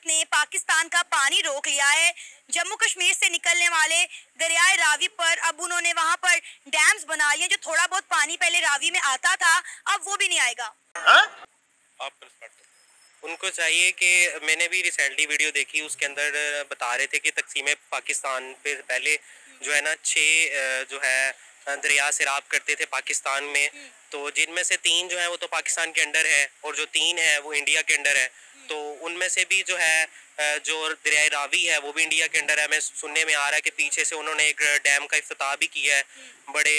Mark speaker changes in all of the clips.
Speaker 1: ने पाकिस्तान का पानी रोक लिया है। जम्मू कश्मीर से निकलने वाले दरियाए रावी पर अब उन्होंने वहां पर डैम्स बना लिए। जो थोड़ा बहुत पानी पहले रावी में आता था अब वो भी नहीं आएगा।
Speaker 2: उनको चाहिए कि मैंने भी रिसेंटली वीडियो देखी, उसके अंदर बता रहे थे कि तकसीम पाकिस्तान पे पहले जो है ना 6 जो है दरिया सैराब करते थे पाकिस्तान में, तो जिनमें से 3 जो है वो तो पाकिस्तान के अंडर है और जो 3 है वो इंडिया के अंडर है। तो उनमें से भी जो है जो दरियाए रावी है वो भी इंडिया के अंडर है। मैं सुनने में आ रहा है कि पीछे से उन्होंने एक डैम का इफ्तिताह भी किया है बड़े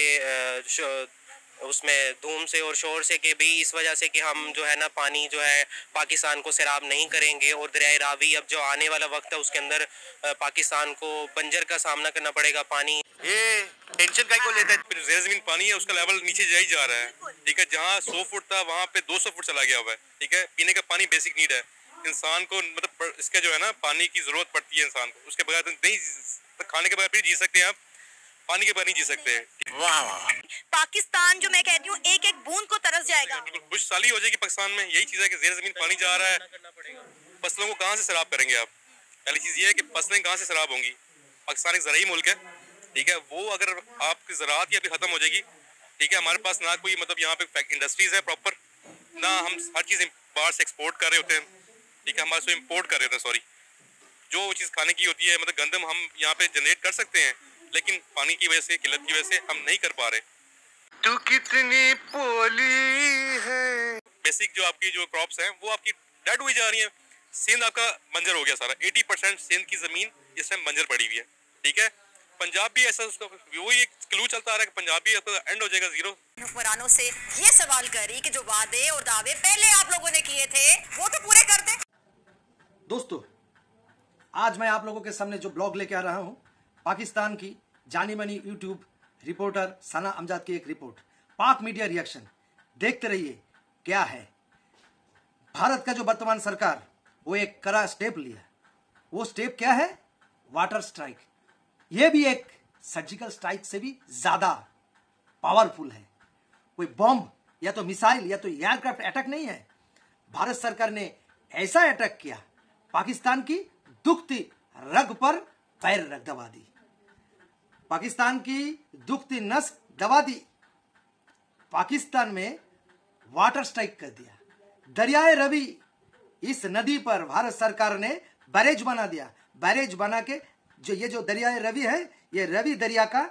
Speaker 2: उसमें धूम से और शोर से, कि भी इस वजह से कि हम जो है ना पानी जो है पाकिस्तान को सैराब नहीं करेंगे और दरियाए रावी अब जो आने वाला वक्त है उसके अंदर पाकिस्तान को बंजर का सामना करना पड़ेगा। पानी
Speaker 3: ये टेंशन का को लेता है। फिर ज़मीन पानी है उसका लेवल नीचे जा ही जा रहा है, ठीक है। जहाँ 100 फुट था वहाँ पे 200 फुट चला गया हुआ है, ठीक है। पीने का पानी बेसिक नीड है इंसान को, मतलब इसके जो है ना पानी की जरूरत पड़ती है इंसान को। उसके बगैर नहीं, खाने के बगैर भी जी सकते हैं आप, पानी के बगैर नहीं जी सकते।
Speaker 1: वाह वाह। पाकिस्तान जो मैं कहती हूँ एक एक बूंद को तरस जाएगा।
Speaker 3: बिल्कुल खुशहाली हो जाएगी पाकिस्तान में। यही चीज़ है कि ज़ेर ज़मीन पानी जा रहा है, फसलों को कहाँ से सैराब करेंगे आप। पहली चीज़ ये है कि फसलें कहाँ से सैराब होंगी। पाकिस्तान एक ज़राई मुल्क है, ठीक है। वो अगर आपकी ज़राअत ही अभी ख़त्म हो जाएगी, ठीक है। हमारे पास ना कोई मतलब यहाँ पे इंडस्ट्रीज़ है प्रॉपर, ना हम हर चीज़ बाहर से एक्सपोर्ट कर रहे होते हैं, ठीक है। हमारे से इम्पोर्ट कर रहे होते हैं, सॉरी। जो चीज़ खाने की होती है, मतलब गंदम हम यहाँ पे जनरेट कर सकते हैं, लेकिन पानी की वजह से, किल्लत की वजह से हम नहीं कर पा रहे। तू कितनी पोली है। बेसिक जो आपकी जो क्रॉप्स हैं वो आपकी डेड हुई जा रही हैं। सिंध आपका बंजर हो गया सारा, 80% सिंध की जमीन इस टाइम बंजर पड़ी हुई है, ठीक है। पंजाब भी ऐसा, उसका वही एक क्लू चलता आ रहा है कि पंजाब भी एंड हो जाएगा जीरो।
Speaker 1: हुक्मरानों से ये सवाल करी कि जो वादे और दावे पहले आप लोगों ने किए थे वो तो पूरे कर दे।
Speaker 4: दोस्तों, आज मैं आप लोगों के सामने जो ब्लॉग लेके आ रहा हूं, पाकिस्तान की जानी मानी यूट्यूब रिपोर्टर सना अमजद की एक रिपोर्ट, पाक मीडिया रिएक्शन। देखते रहिए क्या है। भारत का जो वर्तमान सरकार वो एक कड़ा स्टेप लिया। वो स्टेप क्या है? Water strike. ये भी एक सर्जिकल स्ट्राइक से भी ज्यादा पावरफुल है। कोई बॉम्ब या तो मिसाइल या तो एयरक्राफ्ट अटैक नहीं है। भारत सरकार ने ऐसा अटैक किया, पाकिस्तान की दुखती रग पर पैर रख दबा दी, पाकिस्तान की दुखती नस दबा दी। पाकिस्तान में वाटर स्ट्राइक कर दिया। दरियाए रवि, इस नदी पर भारत सरकार ने बैरेज बना दिया। बैरेज बना के जो दरियाए रवि है, ये रवि दरिया का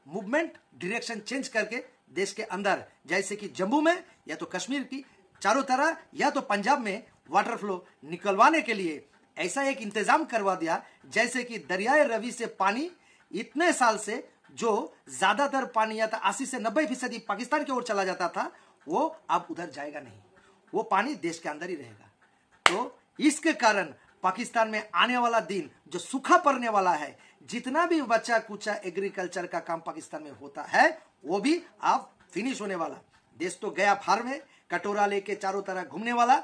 Speaker 4: मूवमेंट डायरेक्शन चेंज करके देश के अंदर, जैसे कि जम्मू में या तो कश्मीर की चारों तरह या तो पंजाब में वाटर फ्लो निकलवाने के लिए ऐसा एक इंतजाम करवा दिया, जैसे कि दरियाए रवि से पानी इतने साल से जो ज्यादातर पानी या तो 80 से 90% पाकिस्तान की ओर चला जाता था, वो अब उधर जाएगा नहीं। वो पानी देश के अंदर ही रहेगा। तो इसके कारण पाकिस्तान में आने वाला दिन जो सूखा पड़ने वाला है, जितना भी बचा कुचा एग्रीकल्चर का काम पाकिस्तान में होता है, वो भी अब फिनिश होने वाला। देश तो गया फार में, कटोरा लेके चारों तरह घूमने वाला।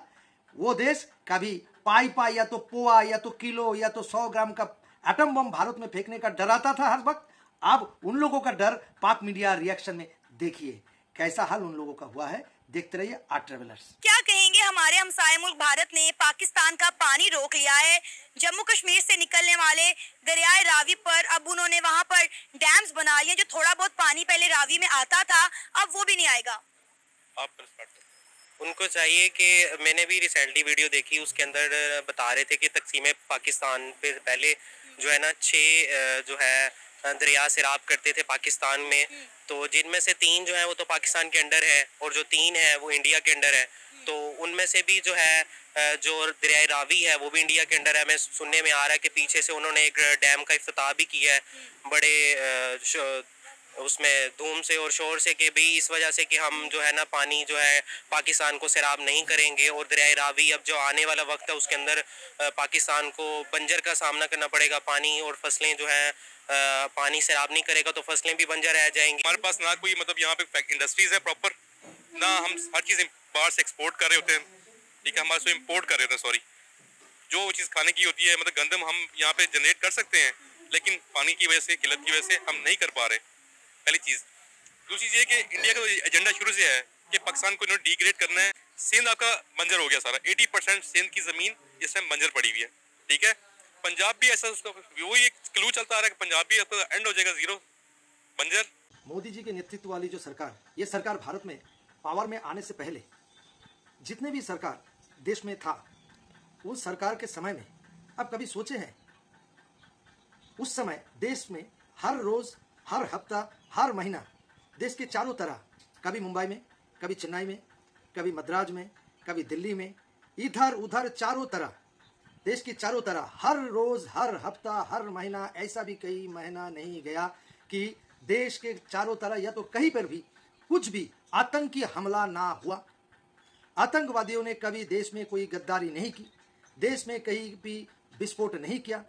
Speaker 4: वो देश कभी पाई या तो पोआ या तो किलो या तो 100 ग्राम का एटम बम भारत में फेंकने का डराता था हर वक्त। अब उन लोगों का डर पाक मीडिया रिएक्शन में देखिए कैसा हाल उन लोगों का हुआ है। देखते रहिए आर्ट ट्रेवलर्स।
Speaker 1: क्या कहेंगे हमारे हमसाये मुल्क भारत ने पाकिस्तान का पानी रोक लिया है। जम्मू कश्मीर से निकलने वाले दरियाए रावी पर अब उन्होंने वहां पर डैम्स बना लिए। जो थोड़ा बहुत पानी पहले रावी में आता था अब वो भी नहीं आएगा।
Speaker 2: उनको चाहिए कि मैंने भी रिसेंटली वीडियो देखी, उसके अंदर बता रहे थे कि तकसीम पाकिस्तान पे पहले जो है ना 6 जो है दरिया सैराब करते थे पाकिस्तान में, तो जिनमें से 3 जो है वो तो पाकिस्तान के अंडर है और जो 3 है वो इंडिया के अंडर है। तो उनमें से भी जो है जो दरियाए रावी है वो भी इंडिया के अंडर है। मैं सुनने में आ रहा है कि पीछे से उन्होंने एक डैम का इफ्तिताह भी किया है बड़े उसमें धूम से और शोर से, कि भी इस वजह से कि हम जो है ना पानी जो है पाकिस्तान को सैराब नहीं करेंगे और दरियाए रावी अब जो आने वाला वक्त है उसके अंदर पाकिस्तान को बंजर का सामना करना पड़ेगा। पानी और फसलें जो है पानी सैराब नहीं करेगा तो फसलें भी बंजर रह जाएंगी।
Speaker 3: हमारे पास ना कोई मतलब यहाँ पे इंडस्ट्रीज है प्रॉपर, ना हम हर चीज़ बाहर से एक्सपोर्ट कर रहे होते हैं, ठीक है। हमारे से इम्पोर्ट कर रहे होते हैं, सॉरी। जो चीज़ खाने की होती है, मतलब गंदम हम यहाँ पे जनरेट कर सकते हैं, लेकिन पानी की वजह से, किल्लत की वजह से हम नहीं कर पा रहे, पहली चीज़। दूसरी चीज़ ये कि इंडिया का एजेंडा शुरू से है कि पाकिस्तान को डिग्रेड करना है। सिंध आपका बंजर हो गया सारा, 80% सिंध की ज़मीन इस टाइम बंजर पड़ी हुई है, ठीक है। पंजाब भी ऐसा, उसका वही एक क्लू चलता आ रहा है कि पंजाब भी आपका एंड हो जाएगा, जीरो बंजर।
Speaker 4: मोदी जी के नेतृत्व वाली जो सरकार, ये सरकार भारत में पावर में आने से पहले जितने भी सरकार देश में था, उस सरकार के समय में अब कभी सोचे हैं, उस समय देश में हर रोज, हर हफ्ता, हर महीना देश के चारों तरह, कभी मुंबई में, कभी चेन्नई में, कभी मद्रास में, कभी दिल्ली में, इधर उधर चारों तरह, देश की चारों तरह, हर रोज, हर हफ्ता, हर महीना, ऐसा भी कई महीना नहीं गया कि देश के चारों तरह या तो कहीं पर भी कुछ भी आतंकी हमला ना हुआ। आतंकवादियों ने कभी देश में कोई गद्दारी नहीं की, देश में कहीं भी विस्फोट नहीं किया,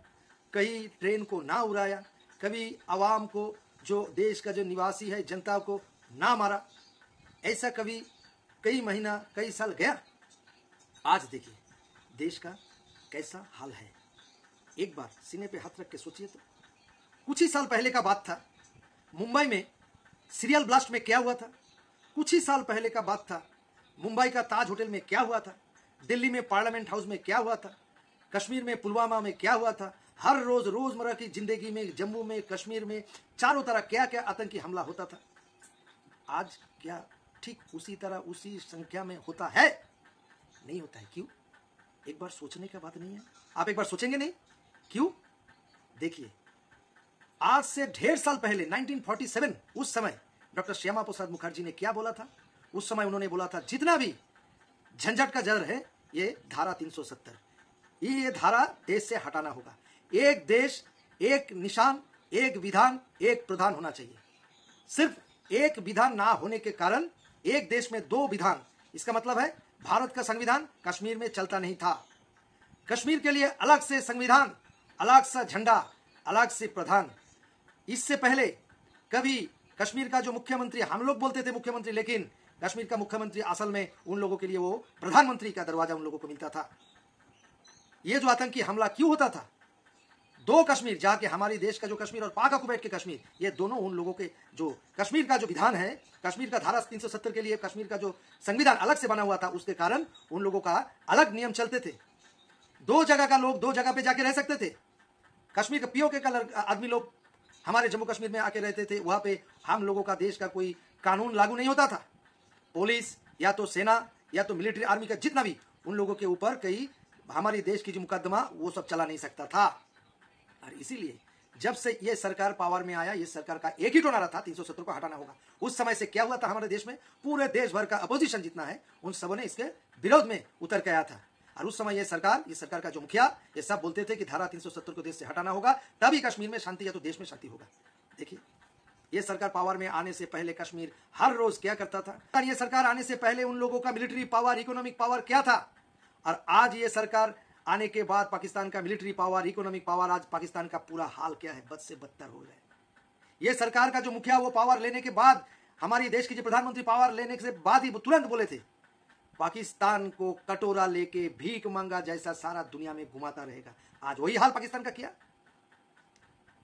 Speaker 4: कहीं ट्रेन को ना उड़ाया, कभी आवाम को, जो देश का जो निवासी है, जनता को ना मारा। ऐसा कभी कई महीना, कई साल गया। आज देखिए देश का कैसा हाल है। एक बार सीने पे हाथ रख के सोचिए तो, कुछ ही साल पहले का बात था, मुंबई में सीरियल ब्लास्ट में क्या हुआ था। कुछ ही साल पहले का बात था, मुंबई का ताज होटल में क्या हुआ था, दिल्ली में पार्लियामेंट हाउस में क्या हुआ था, कश्मीर में पुलवामा में क्या हुआ था। हर रोज, रोजमर्रा की जिंदगी में, जम्मू में, कश्मीर में, चारों तरह क्या क्या आतंकी हमला होता था। आज क्या ठीक उसी तरह, उसी संख्या में होता है? नहीं होता है। क्यों? एक बार सोचने का बात नहीं है? आप एक बार सोचेंगे नहीं? क्यों? देखिए, आज से ढेर साल पहले 1947, उस समय डॉक्टर श्यामा प्रसाद मुखर्जी ने क्या बोला था? उस समय उन्होंने बोला था, जितना भी झंझट का जड़ है, ये धारा 370, ये धारा देश से हटाना होगा। एक देश, एक निशान, एक विधान, एक प्रधान होना चाहिए। सिर्फ एक विधान ना होने के कारण एक देश में दो विधान, इसका मतलब है भारत का संविधान कश्मीर में चलता नहीं था। कश्मीर के लिए अलग से संविधान, अलग सा झंडा, अलग से प्रधान। इससे पहले कभी कश्मीर का जो मुख्यमंत्री, हम लोग बोलते थे मुख्यमंत्री, लेकिन कश्मीर का मुख्यमंत्री असल में उन लोगों के लिए वो प्रधानमंत्री का दरवाजा उन लोगों को मिलता था। ये जो आतंकी हमला क्यों होता था? दो कश्मीर, जाके हमारी देश का जो कश्मीर और पाक ऑक्युपाइड के कश्मीर, ये दोनों उन लोगों के, जो कश्मीर का जो विधान है, कश्मीर का धारा 370 के लिए कश्मीर का जो संविधान अलग से बना हुआ था, उसके कारण उन लोगों का अलग नियम चलते थे। दो जगह का लोग दो जगह पे जाके रह सकते थे। कश्मीर के पीओके का आदमी लोग हमारे जम्मू कश्मीर में आके रहते थे। वहां पे हम लोगों का देश का कोई कानून लागू नहीं होता था। पुलिस या तो सेना या तो मिलिट्री आर्मी का जितना भी, उन लोगों के ऊपर कई हमारी देश की जो मुकदमा, वो सब चला नहीं सकता था। और इसीलिए जब से ये सरकार पावर में आया, ये सरकार का एक ही टोनारा था, 370 को हटाना होगा। उस समय से क्या हुआ था हमारे देश में? पूरे देश भर का अपोजिशन जितना है, उन सबों ने इसके विरोध में उतर के आया था। और उस समय ये सरकार का जो मुखिया, ये सब बोलते थे कि धारा 370 को देश से हटाना होगा, तभी कश्मीर में शांति या तो देश में शांति होगा। देखिए, ये सरकार पावर में आने से पहले कश्मीर हर रोज क्या करता था? और ये सरकार आने से पहले उन लोगों का मिलिट्री पावर, इकोनॉमिक पावर क्या था? और आज ये सरकार आने के बाद पाकिस्तान का मिलिट्री पावर, इकोनॉमिक पावर, आज पाकिस्तान का पूरा हाल क्या है? बद से बदतर हो गया है। ये सरकार का जो मुखिया, वो पावर लेने के बाद, हमारी देश की जो प्रधानमंत्री पावर लेने के बाद ही वो तुरंत बोले थे, पाकिस्तान को कटोरा लेके भीख मांगा जैसा सारा दुनिया में घुमाता रहेगा। आज वही हाल पाकिस्तान का किया।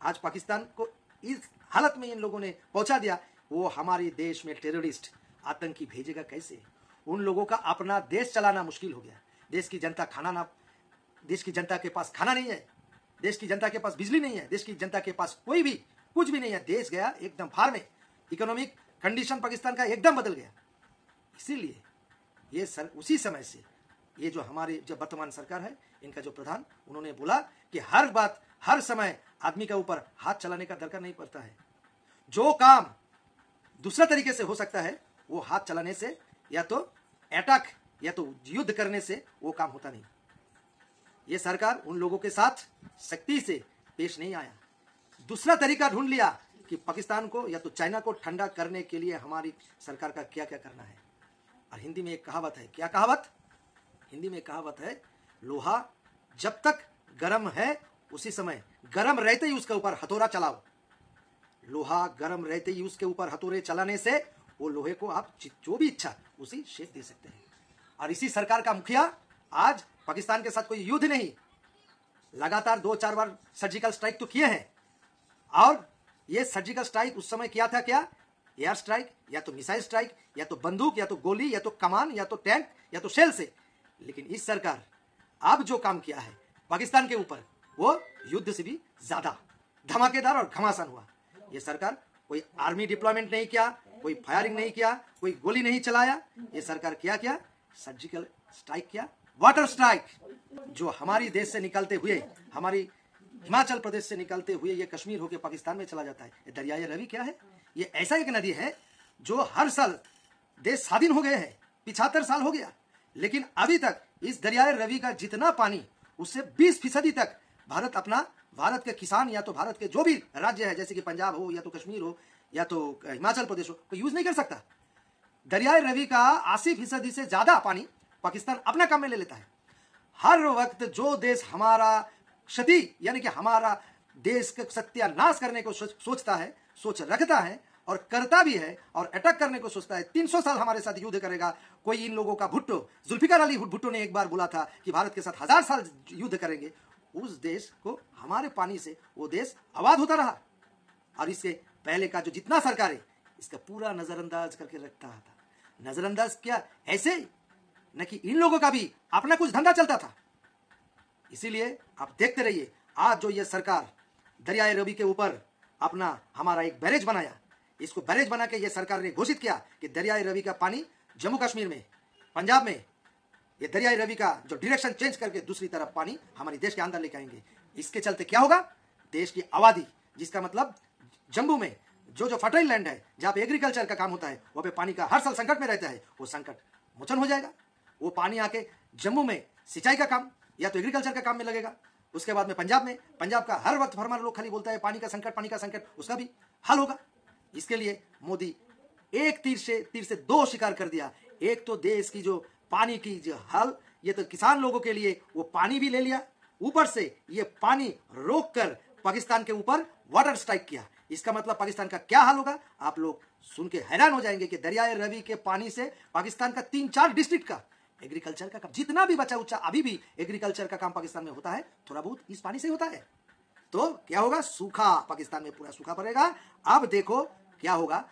Speaker 4: आज पाकिस्तान को इस हालत में इन लोगों ने पहुंचा दिया। वो हमारे देश में टेररिस्ट, आतंकी भेजेगा कैसे? उन लोगों का अपना देश चलाना मुश्किल हो गया। देश की जनता देश की जनता के पास खाना नहीं है, देश की जनता के पास बिजली नहीं है, देश की जनता के पास कोई भी कुछ भी नहीं है। देश गया एकदम फार में। इकोनॉमिक कंडीशन पाकिस्तान का एकदम बदल गया। इसीलिए ये उसी समय से ये जो हमारी जो वर्तमान सरकार है, इनका जो प्रधान, उन्होंने बोला कि हर बात, हर समय आदमी के ऊपर हाथ चलाने का दरकार नहीं पड़ता है। जो काम दूसरा तरीके से हो सकता है, वो हाथ चलाने से या तो अटैक या तो युद्ध करने से वो काम होता नहीं। ये सरकार उन लोगों के साथ सख्ती से पेश नहीं आया। दूसरा तरीका ढूंढ लिया कि पाकिस्तान को या तो चाइना को ठंडा करने के लिए हमारी सरकार का क्या क्या करना है। और हिंदी में एक कहावत है। क्या कहावत? हिंदी में कहावत है, लोहा जब तक गर्म है उसी समय गर्म रहते ही उसके ऊपर हथौड़ा चलाओ। लोहा गर्म रहते ही उसके ऊपर हथौड़े चलाने से वो लोहे को आप जो भी इच्छा उसी शेप दे सकते हैं। और इसी सरकार का मुखिया आज पाकिस्तान के साथ कोई युद्ध नहीं, लगातार 2-4 बार सर्जिकल स्ट्राइक तो किए हैं। और ये सर्जिकल स्ट्राइक उस समय किया था क्या? एयर स्ट्राइक या तो मिसाइल स्ट्राइक या तो बंदूक या तो गोली या तो कमान या तो टैंक या तो शेल से। लेकिन इस सरकार अब जो काम किया है, पाकिस्तान के ऊपर वो युद्ध से भी ज्यादा धमाकेदार और घमासान हुआ। ये सरकार कोई आर्मी डिप्लॉयमेंट नहीं किया, कोई फायरिंग नहीं किया, कोई गोली नहीं चलाया। ये सरकार क्या सर्जिकल स्ट्राइक किया, वाटर स्ट्राइक, जो हमारी देश से निकलते हुए, हमारी हिमाचल प्रदेश से निकलते हुए ये कश्मीर होकर पाकिस्तान में चला जाता है। ये दरियाए रवि क्या है? ये ऐसा एक नदी है जो हर साल देश स्वाधीन हो गए हैं, 75 साल हो गया, लेकिन अभी तक इस दरियाए रवि का जितना पानी उससे 20% तक भारत के किसान या तो भारत के जो भी राज्य है, जैसे कि पंजाब हो या तो कश्मीर हो या तो हिमाचल प्रदेश हो, कोई यूज नहीं कर सकता। दरियाए रवि का 80% से ज्यादा पानी पाकिस्तान अपना काम में ले लेता है। हर वक्त जो देश हमारा क्षति यानी कि हमारा देश का सत्यानाश करने को सोचता है, सोच रखता है और करता भी है और अटैक करने को सोचता है, 300 साल हमारे साथ युद्ध करेगा। कोई इन लोगों का भुट्टो, जुल्फिकार अली भुट्टो ने एक बार बोला था कि भारत के साथ 1000 साल युद्ध करेंगे। उस देश को हमारे पानी से वो देश आबाद होता रहा और इससे पहले का जो जितना सरकार है इसका पूरा नजरअंदाज करके रखता था। नजरअंदाज क्या, ऐसे न कि इन लोगों का भी अपना कुछ धंधा चलता था। इसीलिए आप देखते रहिए, आज जो ये सरकार दरियाए रवि के ऊपर अपना हमारा एक बैरेज बनाया, इसको बैरेज बना के ये सरकार ने घोषित किया कि दरियाए रवि का पानी जम्मू कश्मीर में, पंजाब में, ये दरियाए रवि का जो डायरेक्शन चेंज करके दूसरी तरफ पानी हमारे देश के अंदर लेके आएंगे। इसके चलते क्या होगा, देश की आबादी, जिसका मतलब जम्मू में जो फर्टाइल लैंड है, जहाँ पे एग्रीकल्चर का काम होता है, वहाँ पे पानी का हर साल संकट में रहता है, वो संकट मोचन हो जाएगा। वो पानी आके जम्मू में सिंचाई का काम या तो एग्रीकल्चर का काम में लगेगा। उसके बाद में पंजाब का हर वक्त फरमान लोग खाली बोलता है पानी का संकट, उसका भी हल होगा। इसके लिए मोदी एक तीर से दो शिकार कर दिया। एक तो देश की जो पानी की जो हल, ये तो किसान लोगों के लिए वो पानी भी ले लिया, ऊपर से ये पानी रोककर पाकिस्तान के ऊपर वाटर स्ट्राइक किया। इसका मतलब पाकिस्तान का क्या हाल होगा, आप लोग सुन के हैरान हो जाएंगे कि दरियाए रवि के पानी से पाकिस्तान का 3-4 डिस्ट्रिक्ट का एग्रीकल्चर का काम, जितना भी बचा उचा अभी भी एग्रीकल्चर का काम पाकिस्तान में होता है, थोड़ा बहुत इस पानी से होता है। तो क्या होगा, सूखा, पाकिस्तान में पूरा सूखा पड़ेगा। अब देखो क्या होगा,